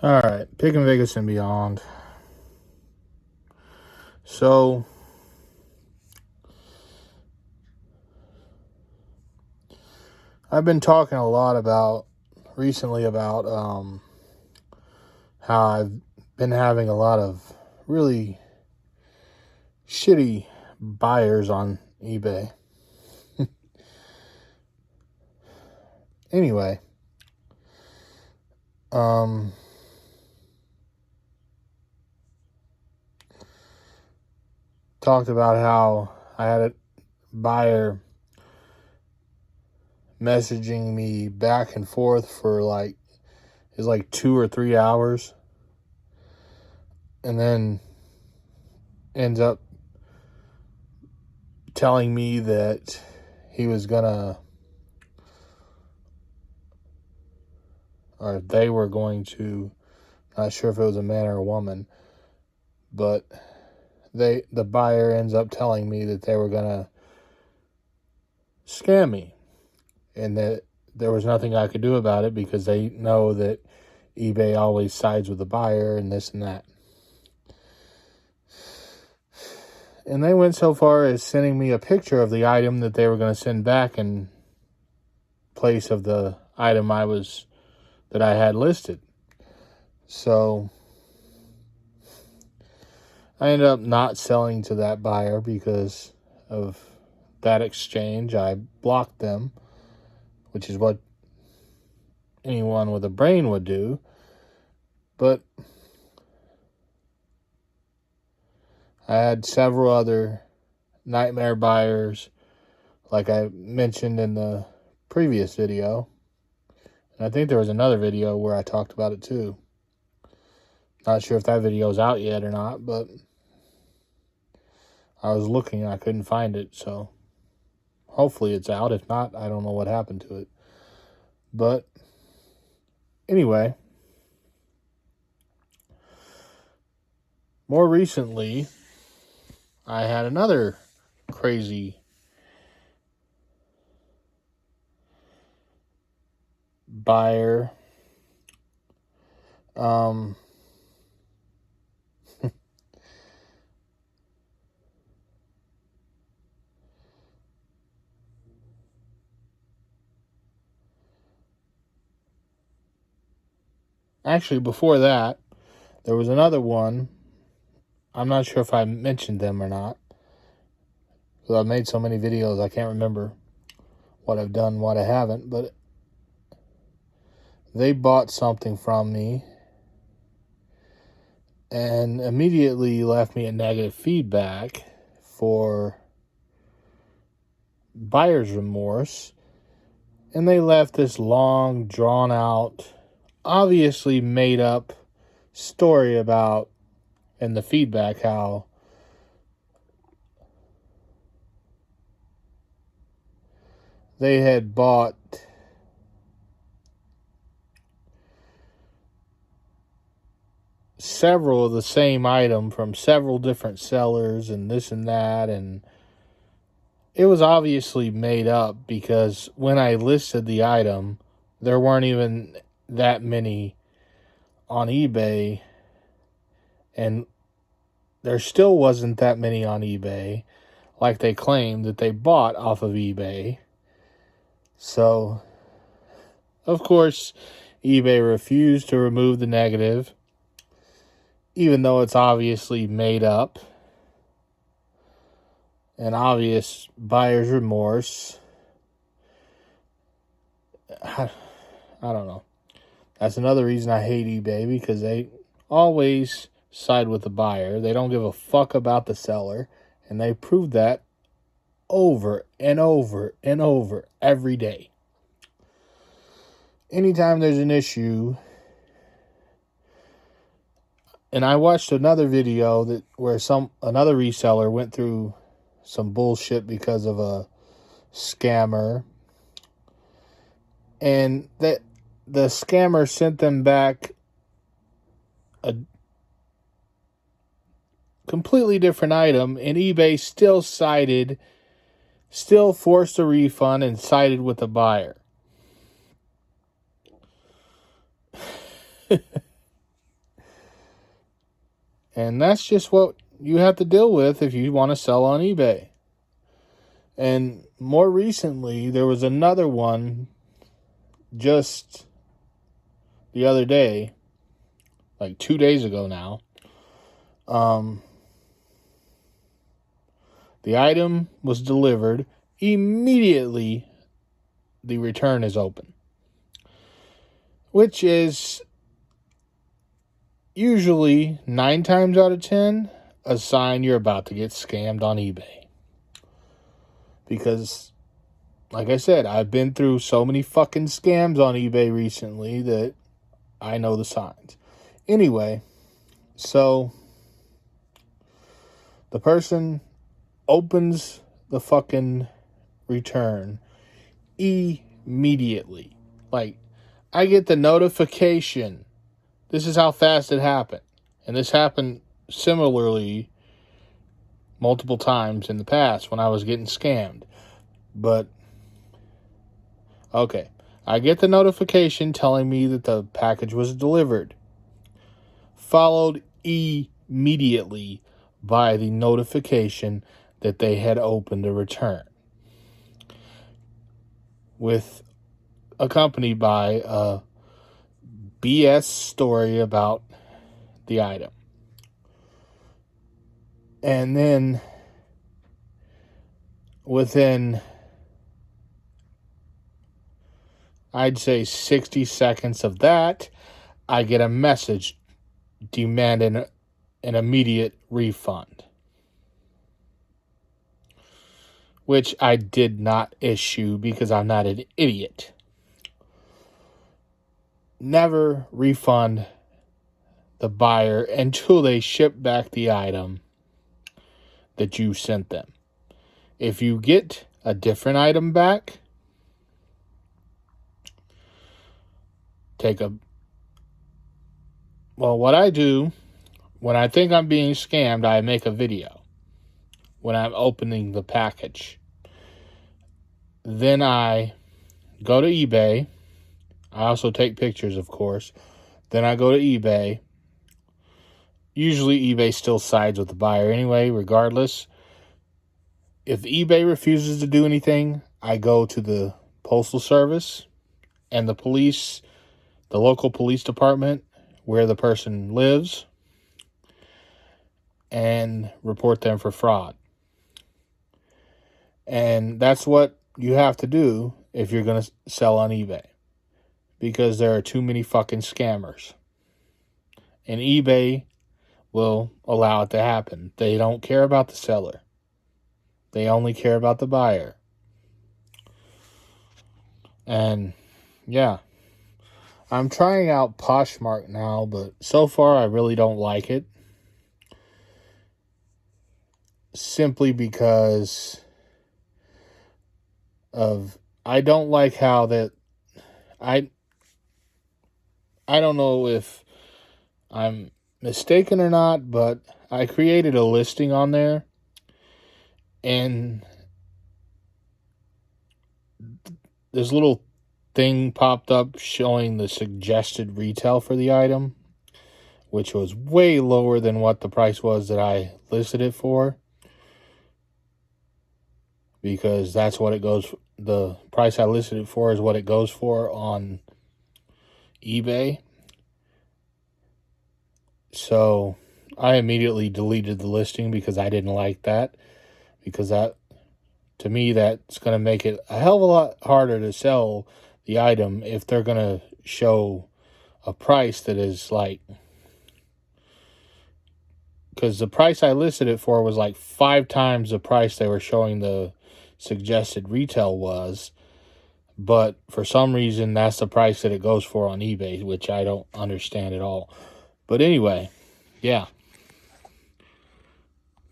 All right, picking Vegas and beyond. So, I've been talking a lot recently about how I've been having a lot of really shitty buyers on eBay. Anyway, talked about how I had a buyer messaging me back and forth for it was like 2 or 3 hours, and then ends up telling me that he was gonna, or they were going to, not sure if it was a man or a woman, but the buyer ends up telling me that they were gonna scam me, and that there was nothing I could do about it because they know that eBay always sides with the buyer and this and that. And they went so far as sending me a picture of the item that they were going to send back in place of the item that I had listed. So I ended up not selling to that buyer because of that exchange. I blocked them, which is what anyone with a brain would do. But I had several other nightmare buyers, like I mentioned in the previous video. And I think there was another video where I talked about it too. Not sure if that video's out yet or not, but I was looking and I couldn't find it, so hopefully it's out. If not, I don't know what happened to it. But anyway, more recently, I had another crazy buyer. Actually, before that, there was another one. I'm not sure if I mentioned them or not, because I've made so many videos I can't remember what I've done, what I haven't, but they bought something from me and immediately left me a negative feedback for buyer's remorse. And they left this long, drawn out, obviously made up story about, in the feedback, how they had bought several of the same item from several different sellers and this and that, and it was obviously made up because when I listed the item, there weren't even that many on eBay, and there still wasn't that many on eBay like they claimed that they bought off of eBay. So, of course, eBay refused to remove the negative, even though it's obviously made up. An obvious buyer's remorse. I don't know. That's another reason I hate eBay, because they always side with the buyer. They don't give a fuck about the seller, and they prove that over and over and over every day. Anytime there's an issue, and I watched another video where another reseller went through some bullshit because of a scammer, and that the scammer sent them back a completely different item, and eBay still forced a refund and sided with the buyer. And that's just what you have to deal with if you want to sell on eBay. And more recently, there was another one just the other day, like 2 days ago now. The item was delivered. Immediately, the return is open, which is usually 9 times out of 10 a sign you're about to get scammed on eBay. Because, like I said, I've been through so many fucking scams on eBay recently that I know the signs. Anyway, so the person opens the fucking return immediately. Like, I get the notification. This is how fast it happened. And this happened similarly multiple times in the past when I was getting scammed. But, okay. I get the notification telling me that the package was delivered. Followed immediately by the notification that they had opened a return. Accompanied by a BS story about the item. And then within, I'd say 60 seconds of that, I get a message demanding an immediate refund, which I did not issue because I'm not an idiot. Never refund the buyer until they ship back the item that you sent them. If you get a different item back, what I do, when I think I'm being scammed, I make a video when I'm opening the package. Then I go to eBay. I also take pictures, of course. Then I go to eBay. Usually eBay still sides with the buyer anyway, regardless. If eBay refuses to do anything, I go to the Postal Service and the police, the local police department where the person lives, and report them for fraud. And that's what you have to do if you're going to sell on eBay. Because there are too many fucking scammers. And eBay will allow it to happen. They don't care about the seller. They only care about the buyer. And, yeah. I'm trying out Poshmark now, but so far I really don't like it. Simply because I don't like how that I don't know if I'm mistaken or not, but I created a listing on there, and this little thing popped up showing the suggested retail for the item, which was way lower than what the price was that I listed it for, because that's what it goes. The price I listed it for is what it goes for on eBay. So I immediately deleted the listing because I didn't like that. Because that, to me, that's going to make it a hell of a lot harder to sell the item if they're going to show a price that is like, because the price I listed it for was like 5 times the price they were showing the suggested retail was. But for some reason, that's the price that it goes for on eBay, which I don't understand at all. But anyway, yeah.